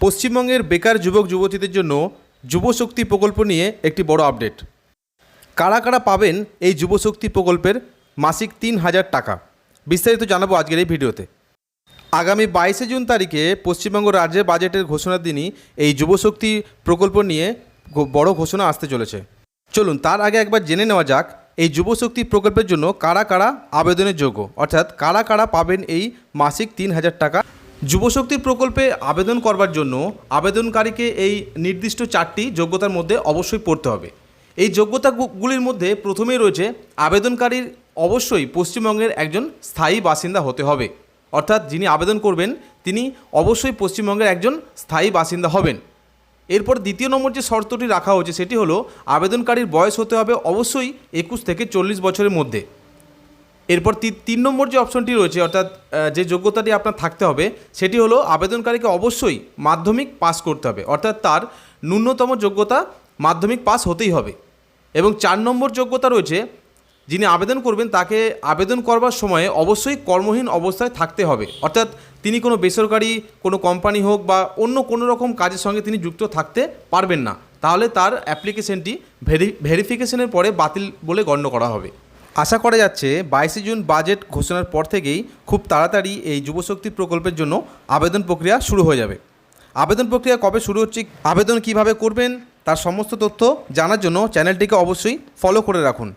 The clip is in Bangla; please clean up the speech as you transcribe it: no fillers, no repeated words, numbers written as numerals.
পশ্চিমবঙ্গের বেকার যুবক যুবতীদের জন্য যুবশক্তি প্রকল্প নিয়ে একটি বড় আপডেট। কারা কারা পাবেন এই যুবশক্তি প্রকল্পের মাসিক ৩,০০০ টাকা, বিস্তারিত জানাবো আজকের এই ভিডিওতে। আগামী ২২শে জুন তারিখে পশ্চিমবঙ্গ রাজ্যের বাজেটের ঘোষণার দিনই এই যুবশক্তি প্রকল্প নিয়ে বড় ঘোষণা আসতে চলেছে। চলুন তার আগে একবার জেনে নেওয়া যাক এই যুবশক্তি প্রকল্পের জন্য কারা কারা আবেদনের যোগ্য, অর্থাৎ কারা কারা পাবেন এই মাসিক ৩,০০০ টাকা। যুবশক্তি প্রকল্পে আবেদন করবার জন্য আবেদনকারীকে এই নির্দিষ্ট 4টি যোগ্যতার মধ্যে অবশ্যই পড়তে হবে। এই যোগ্যতাগুলির মধ্যে প্রথমেই রয়েছে আবেদনকারীর অবশ্যই পশ্চিমবঙ্গের একজন স্থায়ী বাসিন্দা হতে হবে, অর্থাৎ যিনি আবেদন করবেন তিনি অবশ্যই পশ্চিমবঙ্গের একজন স্থায়ী বাসিন্দা হবেন। এরপর দ্বিতীয় নম্বর যে শর্তটি রাখা হয়েছে সেটি হলো আবেদনকারীর বয়স হতে হবে অবশ্যই 21 থেকে 40 বছরের মধ্যে। এরপর 3 নম্বর যে অপশনটি রয়েছে, অর্থাৎ যে যোগ্যতাটি আপনার থাকতে হবে সেটি হলো আবেদনকারীকে অবশ্যই মাধ্যমিক পাস করতে হবে, অর্থাৎ তার ন্যূনতম যোগ্যতা মাধ্যমিক পাস হতেই হবে। এবং 4 নম্বর যোগ্যতা রয়েছে, যিনি আবেদন করবেন তাকে আবেদন করবার সময়ে অবশ্যই কর্মহীন অবস্থায় থাকতে হবে, অর্থাৎ তিনি কোনো বেসরকারি কোনো কোম্পানি হোক বা অন্য কোনো রকম কাজের সঙ্গে তিনি যুক্ত থাকতে পারবেন না, তাহলে তার অ্যাপ্লিকেশনটি ভেরিফিকেশনের পরে বাতিল বলে গণ্য করা হবে। আশা করা যাচ্ছে 22শে জুন বাজেট ঘোষণার পর থেকেই খুব তাড়াতাড়ি এই যুবশক্তি প্রকল্পের জন্য আবেদন প্রক্রিয়া শুরু হয়ে যাবে। আবেদন প্রক্রিয়া কবে শুরু হচ্ছে, আবেদন কিভাবে করবেন তার সমস্ত তথ্য জানার জন্য চ্যানেলটিকে অবশ্যই ফলো করে রাখুন।